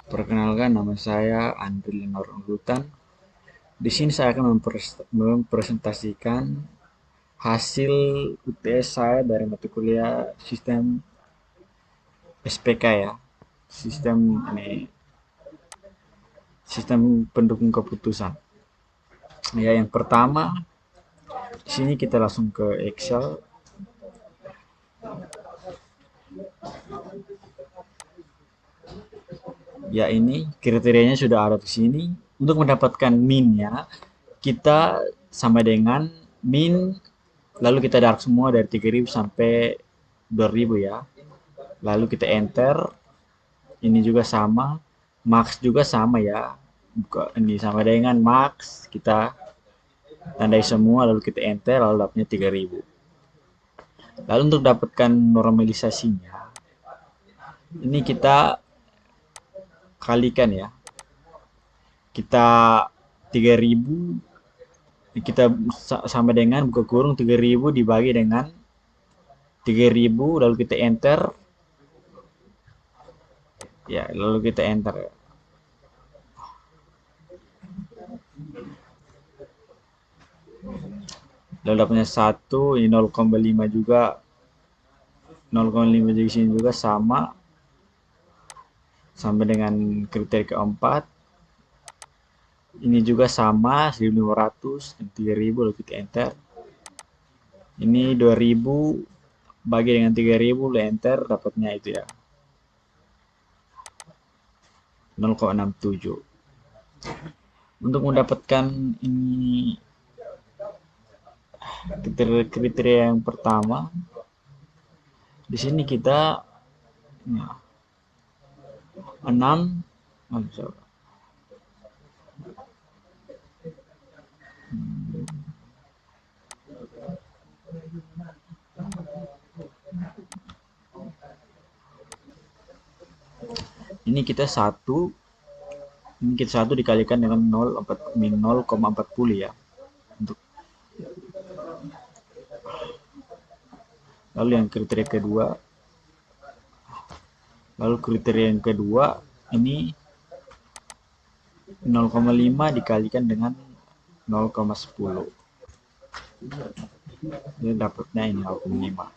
Perkenalkan, nama saya Andri Lenor Ulutan. Di sini saya akan mempresentasikan hasil UTS saya dari mata kuliah sistem SPK ya. Sistem ini sistem pendukung keputusan. Ya, yang pertama, di sini kita langsung ke Excel. Ya, ini kriterianya sudah ada di sini. Untuk mendapatkan min-nya, kita sama dengan min, lalu kita darat semua dari 3000 sampai 2000 ya. Lalu kita enter, ini juga sama, max juga sama ya. Buka, ini sama dengan max, kita tandai semua, lalu kita enter, lalu dapatnya 3000. Lalu untuk dapatkan normalisasinya, ini kita kalikan ya. Kita 3000, kita sama dengan buka kurung 3000 dibagi dengan 3000, lalu kita enter ya, lalu kita enter ya. Lalu dapatnya 1, ini 0,5 juga, 0,5 di sini juga sama dengan kriteria keempat. Ini juga sama 1500 dan 3000, lalu kita enter. Ini 2000 bagi dengan 3000, lalu enter, dapatnya itu ya, 0,67. Untuk mendapatkan ini kriteria yang pertama, di sini kita ya, 6 ini kita satu, ini kita satu dikalikan dengan 0,40 ya. Untuk lalu yang kriteria kedua, ini 0,5 dikalikan dengan 0,10, jadi dapatnya ini 0,5.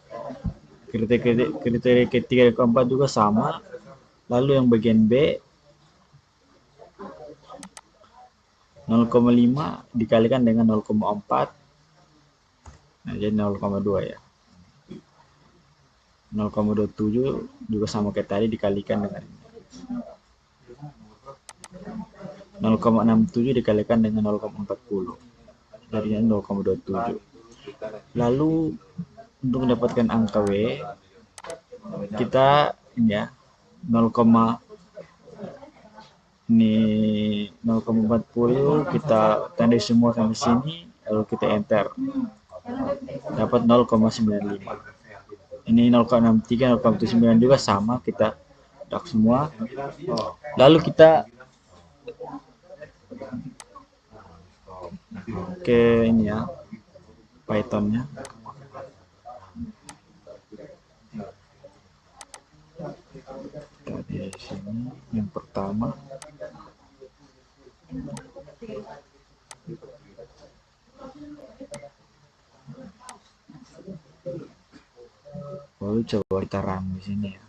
Kriteria ketiga dan keempat juga sama. Lalu yang bagian B, 0,5 dikalikan dengan 0,4, nah, jadi 0,2 ya. 0,27 juga sama kayak tadi dikalikan dengan 0,67 dikalikan dengan 0,40, jadinya 0,27. Lalu untuk mendapatkan angka W, kita ini ya, 0, ini 0,40, kita tandai semua sampai sini, lalu kita enter, dapat 0,95. Ini 0,63, 0,79 juga sama, kita dak semua, lalu kita ke ini ya, Pythonnya. Tadi di sini yang pertama, lalu coba kita run di sini ya.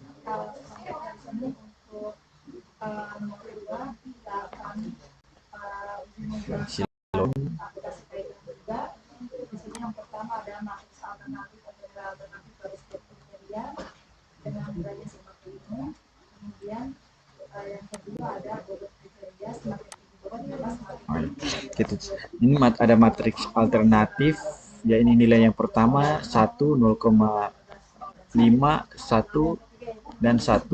Gitu. Ini ada matriks alternatif ya, ini nilai yang pertama 1, 0,5, 1 dan 1.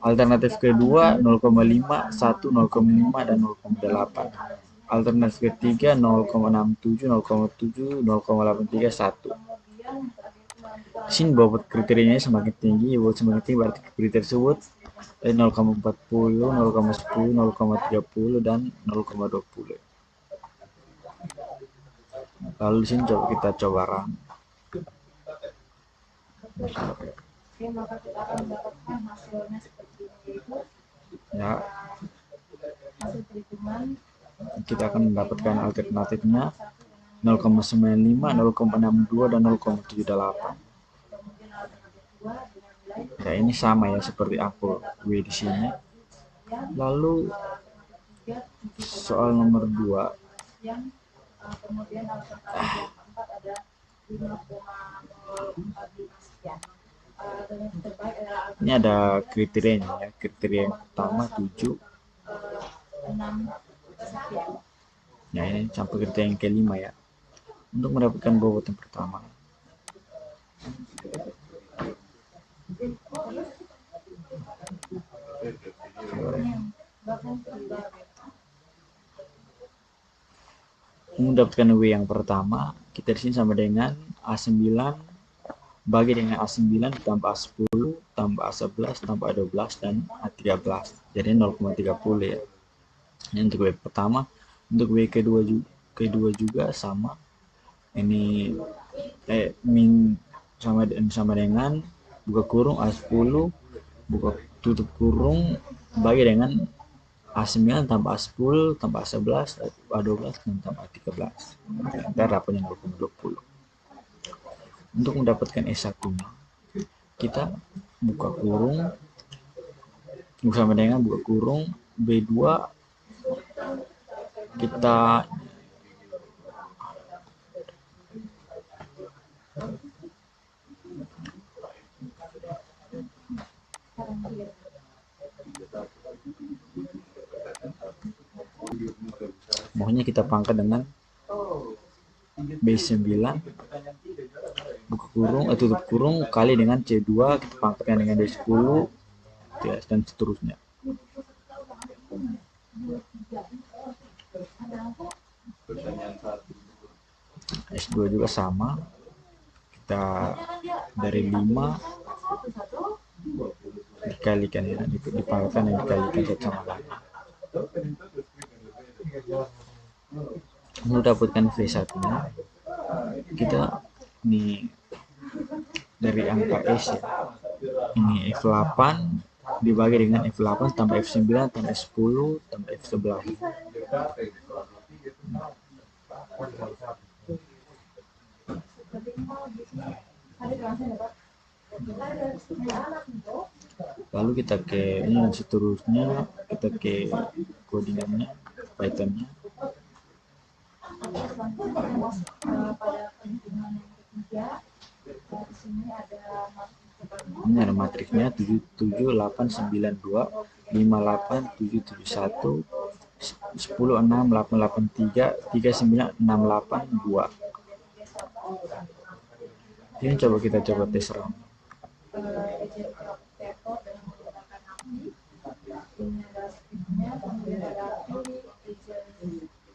Alternatif kedua 0,5, 1, 0,5 dan 0,8. Alternatif ketiga 0,67, 0,7, 0,83, 1. Sini bobot kriterianya semakin tinggi, berarti kriteria tersebut 0,40, 0,10, 0,30 dan 0,20. Lalu di sini kita coba run. Ya, kita akan mendapatkan alternatifnya 0,95, 0,62, dan 0,78. Ya, ini sama ya seperti ampul W di sini. Lalu soal nomor 2. Ini ada kriterianya ya. Kriteria yang pertama 7. Nah, ini sampai kriteria yang kelima ya. Untuk mendapatkan bobot yang pertama. Mendapatkan W yang pertama, kita di sini sama dengan A9 bagi dengan A9 tambah A10 tambah A11 tambah A12 dan A13. Jadi 0,30 ya. Ini untuk W pertama. Untuk W kedua juga sama. Ini min sama dengan buka kurung A10 buka tutup kurung bagi dengan A9 tambah A10 tambah A11 A12 dan tambah A13. Ntar dapatnya 0,20. Untuk mendapatkan S1 nya kita buka kurung bersama dengan buka kurung B2 kita maunya kita pangkat dengan B9 buka kurung tutup kurung kali dengan C2 kita pangkatkan dengan D10 ya, dan seterusnya. S2 juga sama, kita dari 5 dikalikan ya, dipangkatkan dan dikalikan satu sama lain. Untuk dapatkan V1 nya kita ini dari angka S ya, ini F8 dibagi dengan F8 tambah F9 tambah F10 tambah F11. Lalu kita ke ini dan seterusnya, kita ke codingannya, Pythonnya. Ini ada matriksnya 77892 58771 10683 39682. Ini coba kita tes RAM.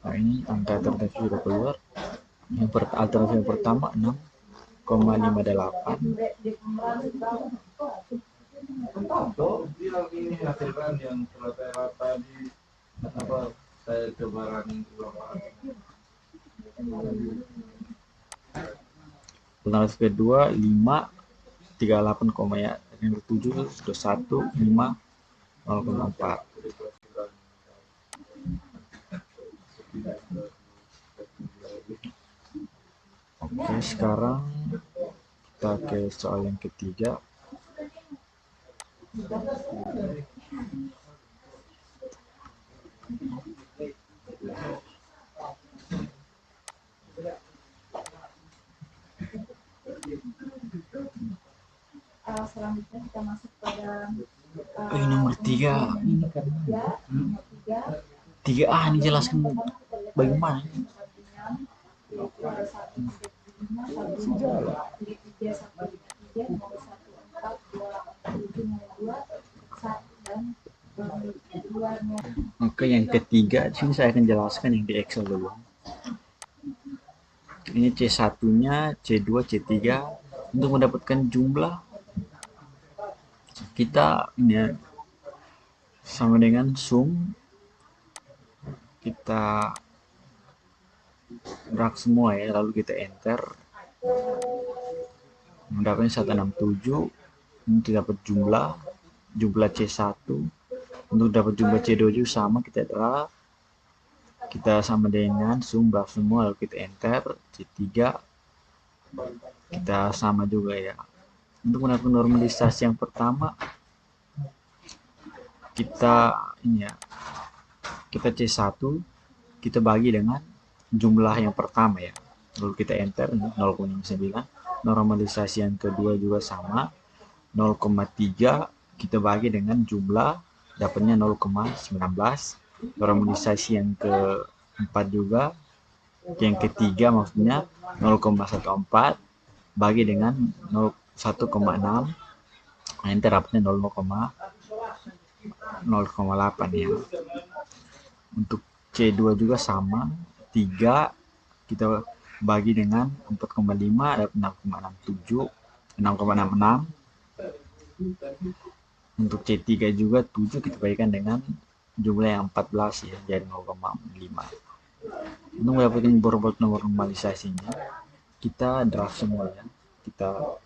Nah, ini angka alternatif sudah keluar. Yang alternatif yang pertama 6,58. Ini hasilkan yang rata-rata di apa saya coba running ulang. Alternatif kedua 538, ya. Yang ketujuh sudah 1,5,04. Oke, sekarang kita ke soal yang ketiga. Selanjutnya kita masuk pada nomor 3. Ini kan 3A, ini jelaskan bagaimana. Oke, yang ketiga di sini saya akan jelaskan yang di Excel dulu. Ini C1-nya, C2, C3. Untuk mendapatkan jumlah kita ini ya, sama dengan sum, kita drag semua ya, lalu kita enter, mendapatkan 167. Ini dapat jumlah C1 Untuk dapat jumlah C2 juga sama, kita draft, kita sama dengan sum draft semua, lalu kita enter. C3 kita sama juga ya. Untuk mendapatkan normalisasi yang pertama, kita ini ya, kita C1 kita bagi dengan jumlah yang pertama ya, lalu kita enter 0,9. Normalisasi yang kedua juga sama, 0,3 kita bagi dengan jumlah, dapatnya 0,19. Normalisasi yang keempat juga, yang ketiga maksudnya 0,14 bagi dengan 1,6, enter dapatnya 0,8 ya. Untuk C2 juga sama, 3 kita bagi dengan 4,5 dapat 6,66. Untuk C3 juga 7 kita bagikan dengan jumlah yang 14 ya, jadi 0,5. Untuk mendapatkan berbobot normalisasinya, kita draft semua ya. Kita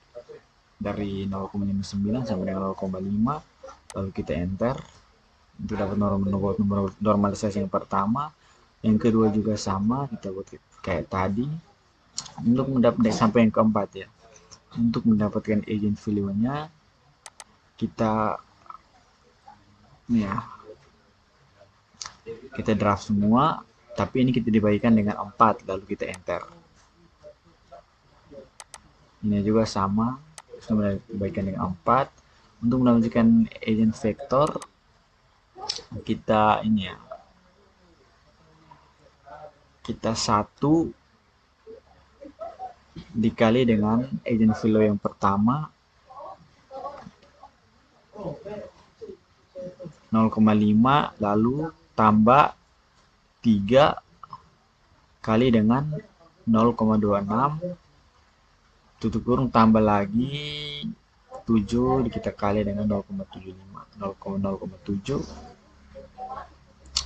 dari 0,59 sampai dengan 0,5, lalu kita enter. Untuk dapat normalisasi yang pertama, yang kedua juga sama, kita buat kayak tadi. Untuk mendapatkan sampai yang keempat ya, untuk mendapatkan agent value-nya kita ya, kita draft semua, tapi ini kita dibagikan dengan 4, lalu kita enter. Ini juga sama, sudah dibagikan dengan 4. Untuk mendapatkan agent vektor, kita ini ya, kita 1 dikali dengan agent value yang pertama 0,5, lalu tambah 3 kali dengan 0,26 tutup kurung tambah lagi 7 kita kali dengan 0,7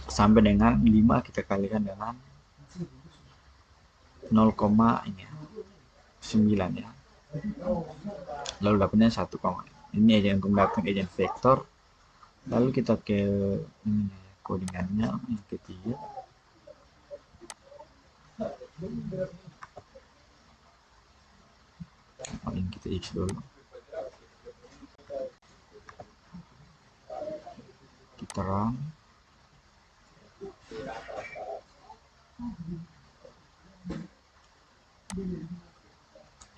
sampai dengan 5 kita kalikan dengan 0,9 ya, lalu dapatnya 1, ini aja untuk mendapatkan agent vektor. Lalu kita ke ini codingannya yang ketiga, ini kita X dulu, kita run.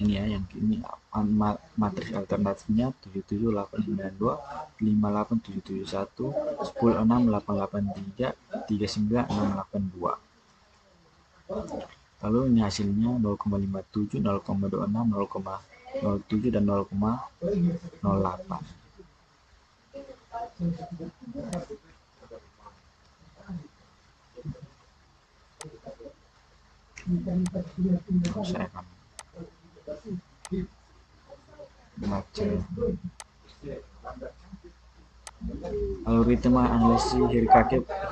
Ini ya, yang ini matriks alternatifnya 77892, 58771, 10688 39682. Lalu ini hasilnya 0,57, 0,26, 0,07 dan 0,08. Saya akan baca algoritma analisis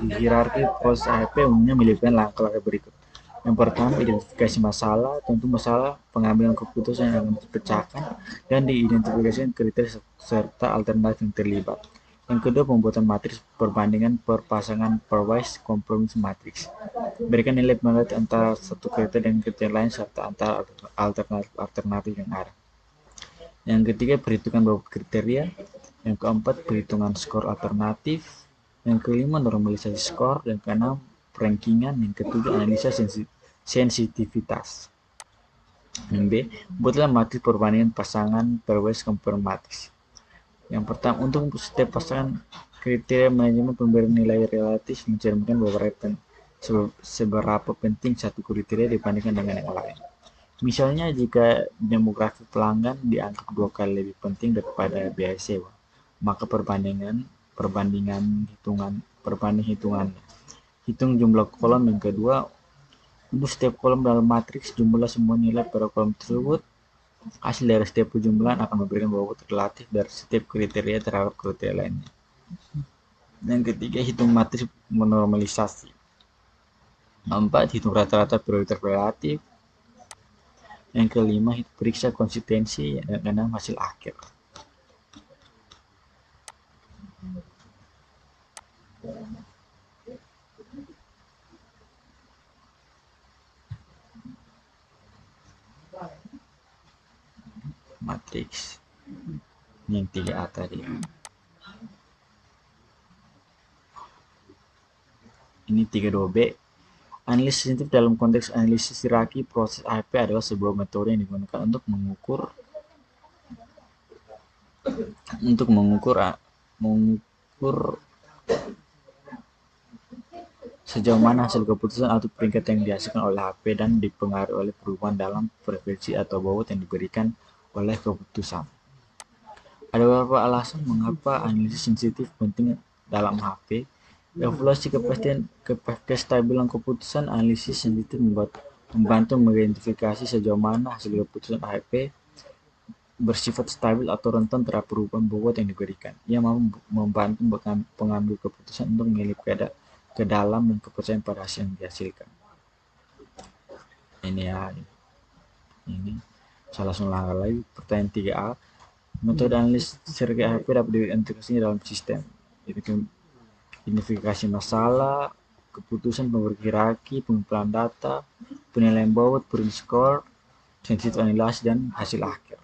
hierarki proses AHP umumnya melibatkan langkah-langkah berikut. Yang pertama, identifikasi masalah. Tentu masalah pengambilan keputusan yang akan dipecahkan dan diidentifikasikan kriteria serta alternatif yang terlibat. Yang kedua, pembuatan matriks perbandingan perpasangan pairwise compromise matrix. Berikan nilai pembagian antara satu kriteria dan kriteria lain serta antara alternatif yang ada. Yang ketiga, perhitungan bobot kriteria. Yang keempat, perhitungan skor alternatif. Yang kelima, normalisasi skor. Yang keenam, rankingan. Yang ketujuh, analisa sensitivitas. Yang B, buatlah matriks perbandingan pasangan pairwise compromise matrix. Yang pertama, untuk setiap pasangan kriteria manajemen pemberian nilai relatif mencerminkan seberapa penting satu kriteria dibandingkan dengan yang lain. Misalnya jika demografi pelanggan dianggap 2 kali lebih penting daripada biaya sewa, maka perbanding hitungannya. Hitung jumlah kolom. Yang kedua, untuk setiap kolom dalam matriks jumlah semua nilai pada kolom tersebut. Hasil dari setiap penjumlahan akan memberikan bobot relatif dari setiap kriteria terhadap kriteria lainnya. Yang ketiga, hitung matriks normalisasi. 4. Hitung rata-rata prioritas relatif. Yang kelima, periksa konsistensi. Dan keenam, hasil akhir. Matriks ini yang 3A tadi. Ini 32B. Analisis sensitif dalam konteks analisis hierarki proses AHP adalah sebuah metode yang digunakan untuk mengukur sejauh mana hasil keputusan atau peringkat yang dihasilkan oleh HP dan dipengaruhi oleh perubahan dalam frekuensi atau bobot yang diberikan oleh keputusan. Ada beberapa alasan mengapa analisis sensitif penting dalam HP. Evaluasi kestabilan keputusan. Analisis sensitif membantu mengidentifikasi sejauh mana hasil keputusan AHP bersifat stabil atau rentan terhadap perubahan bobot yang diberikan. Ia mampu membantu pengambil keputusan untuk mengelip ke dalam dan kepercayaan pada hasil yang dihasilkan. Ini ya, ini salah satu langkah lagi. Pertanyaan 3A, metode analisis hierarki AHP dapat diintegrasikan dalam sistem. Identifikasi masalah, keputusan pemberi hierarki, pengumpulan data, penilaian bobot, print score, sensitif analisis, dan hasil akhir.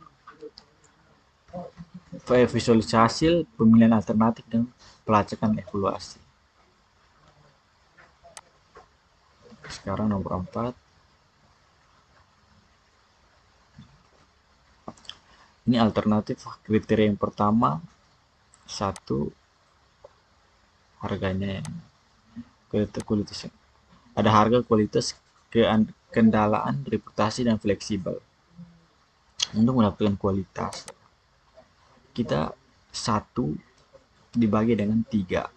Visualisasi hasil, pemilihan alternatif, dan pelacakan evaluasi. Sekarang nomor 4. Ini alternatif kriteria yang pertama. 1. Harganya, kualitas. Ada harga, kualitas, kendalaan, reputasi, dan fleksibel. Untuk mendapatkan kualitas, kita 1 dibagi dengan 3,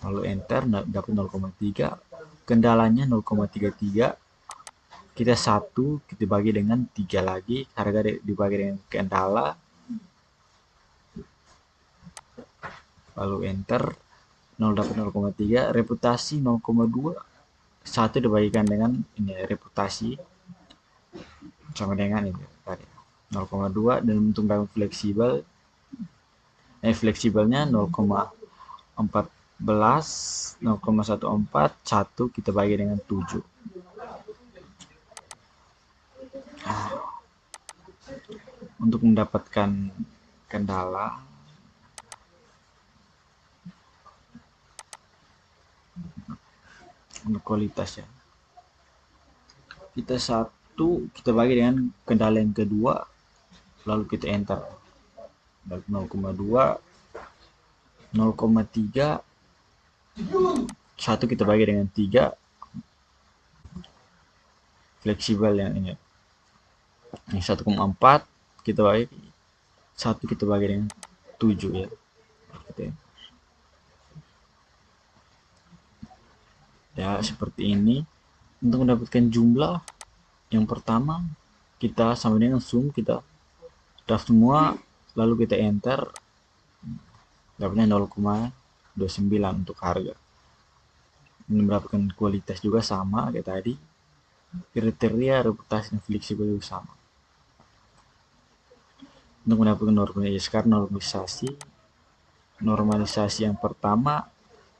lalu enter, dapat 0,3. Kendalanya 0,33. Kita 1 kita bagi dengan 3 lagi, harga dibagi dengan kendala, lalu enter, 0 dapat 0,3. Reputasi 0,2. 1 dibagikan dengan ini reputasi sama dengan ini tadi 0,2. Dan untuk dapat fleksibel, fleksibelnya 0,14, 0,14, 1 kita bagi dengan 7. Untuk mendapatkan kendala, untuk kualitas ya, kita 1 kita bagi dengan kendala yang kedua, lalu kita enter, 0,2, 0,3, 1 kita bagi dengan 3, fleksibel yang ini 1,4 kita bagi 1 kita bagi dengan 7 ya. Ya seperti ini. Untuk mendapatkan jumlah yang pertama, kita sama dengan sum, kita draft semua lalu kita enter, dapatnya 0,29 untuk harga. Ini mendapatkan kualitas juga sama kayak tadi, kriteria, reputasi, dan fleksibel juga sama. Untuk mendapatkan normalisasi, sekarang normalisasi yang pertama,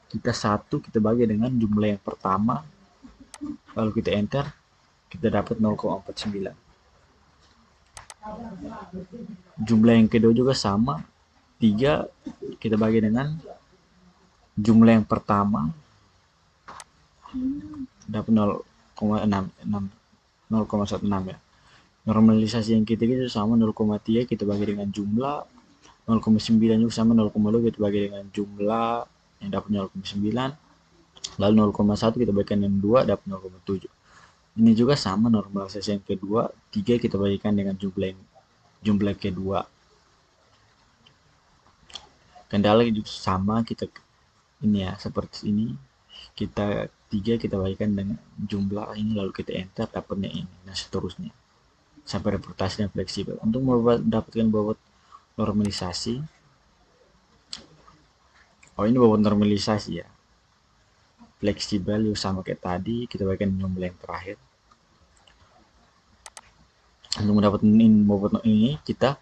kita 1 kita bagi dengan jumlah yang pertama, lalu kita enter, kita dapat 0,49. Jumlah yang kedua juga sama, 3 kita bagi dengan jumlah yang pertama, dapat 0,16 ya. Normalisasi yang ketiga itu sama, 0,3 kita bagi dengan jumlah, 0,9 juga sama, 0,2 kita bagi dengan jumlah yang dapat 0,9, lalu 0,1 kita bagikan dengan 2 dapat 0,7. Ini juga sama, normalisasi yang kedua, 3 kita bagikan dengan jumlah kedua. Kendala juga sama, kita ini ya seperti ini, kita 3 kita bagikan dengan jumlah ini, lalu kita enter, dapatnya ini, nah seterusnya sampai reputasi dan fleksibel. Untuk mendapatkan bobot normalisasi, ini bobot normalisasi ya, fleksibel juga sama kayak tadi, kita bagikan jumlah yang terakhir. Untuk mendapatkan bobot ini, kita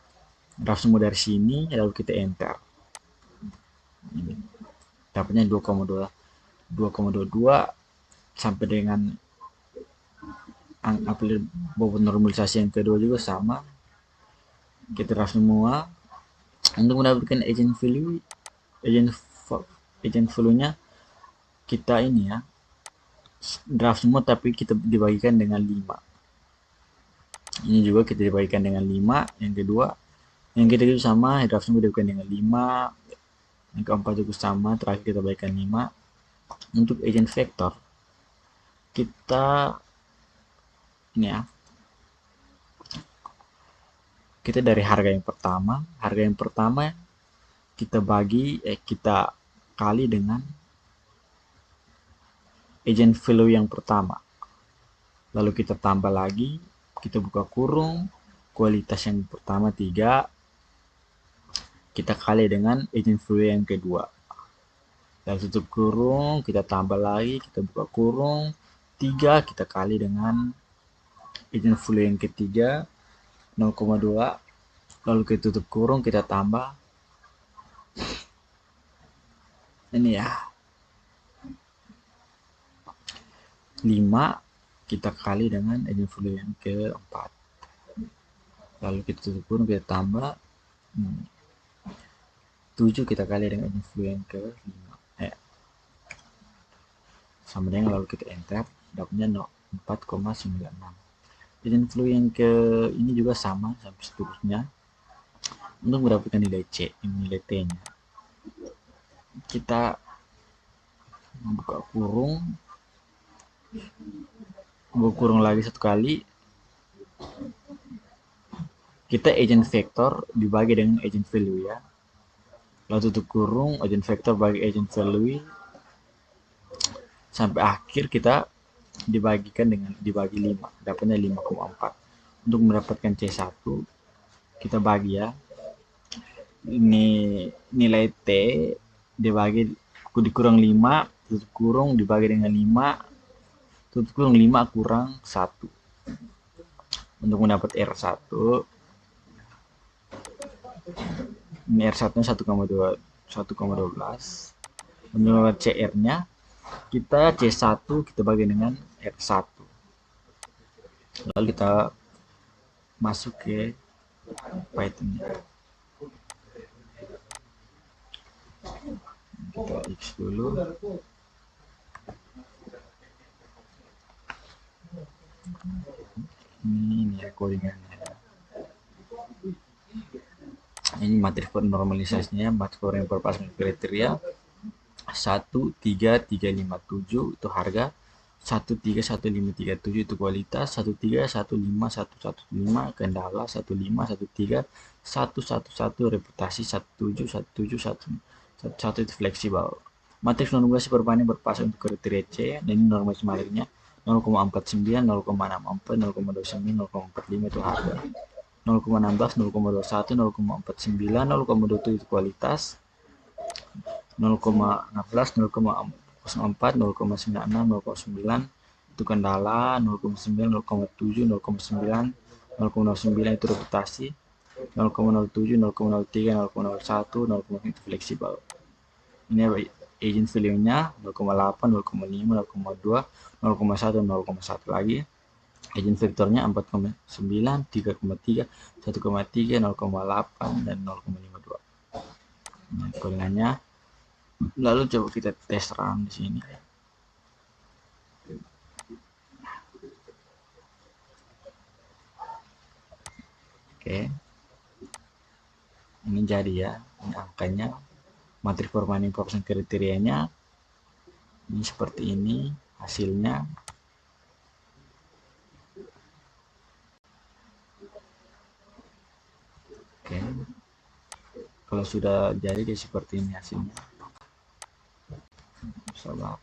draft semua dari sini, lalu kita enter, dapatnya 2,22 sampai dengan bobot normalisasi yang kedua juga sama, kita draft semua. Untuk mendapatkan agent value nya kita ini ya draft semua, tapi kita dibagikan dengan 5. Ini juga kita dibagikan dengan 5. Yang kedua, yang ketiga itu sama, draft semua dibagikan dengan 5. Yang keempat juga sama, terakhir kita bagikan 5. Untuk agent vector kita ini ya, kita dari harga yang pertama kita kali dengan agent value yang pertama, lalu kita tambah lagi, kita buka kurung, kualitas yang pertama 3, kita kali dengan agent value yang kedua, lalu tutup kurung, kita tambah lagi, kita buka kurung 3, kita kali dengan agent value yang ketiga 0,2, lalu kita tutup kurung, kita tambah ini ya 5, kita kali dengan agent value yang keempat, lalu kita tutup kurung, kita tambah 7, kita kali dengan agent value yang ke-5 sama dengan, lalu kita enter, dapatnya 4,96. agent value yang ke ini juga sama sampai seterusnya. Untuk mendapatkan nilai C, nilai T nya kita buka kurung lagi satu kali, kita agent vector dibagi dengan agent value ya, lalu tutup kurung, agent vector bagi agent value sampai akhir, kita dibagi 5, dapatnya 5,4. Untuk mendapatkan C1 kita bagi ya, ini nilai T dibagi dikurang 5, tutup kurung dibagi dengan 5, tutup kurung 5 kurang 1. Untuk mendapat R1, ini R1 nya 1,12. Untuk mendapat CR nya kita C1 kita bagi dengan R1, lalu kita masuk ke Python nya, kita X dulu, ini codingannya, ini materi normalisasinya, materi yang berpasangan kriteria 13357 itu harga, 131.537 itu kualitas, 1315115 kendala, 1513111 reputasi, 1717111 itu fleksibel. Matriks normalisasi perbanding berpasang untuk kriteria C, dan ini normalisasi materinya 0,49, 0,64, 0,29, 0,45 itu harga, 0,16, 0,21, 0,49, 0,27 itu kualitas, 0,16, 0,04, 0,96, 0,9 itu kendala, 0,9, 0,7, 0,9, 0,09 itu reputasi, 0,07, 0,03, 0,01, 0,5 itu fleksibel. Ini agent value-nya 0,8, 0,5, 0,2, 0,1, 0,1 lagi. Agent vektornya 4,9, 3,3, 1,3, 0,8 dan 0,52. Nah, kodingannya. Lalu coba kita tes run di sini. Oke. Ini jadi ya, ini angkanya, matriks perbanding proporsi kriterianya ini seperti ini hasilnya. Oke. Kalau sudah jadi dia seperti ini hasilnya. Coba.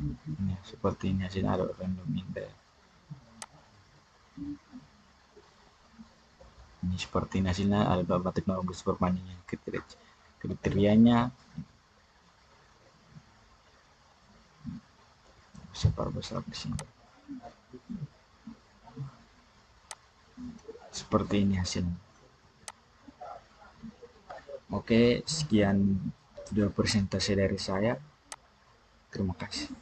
Ini seperti ini hasilnya, ada random index. Ini seperti ini hasilnya, ada matriks normalisasi perbandingan kriterianya. Besar di sini. Seperti ini hasilnya. Oke. Oke, sekian video presentasi dari saya. Terima kasih.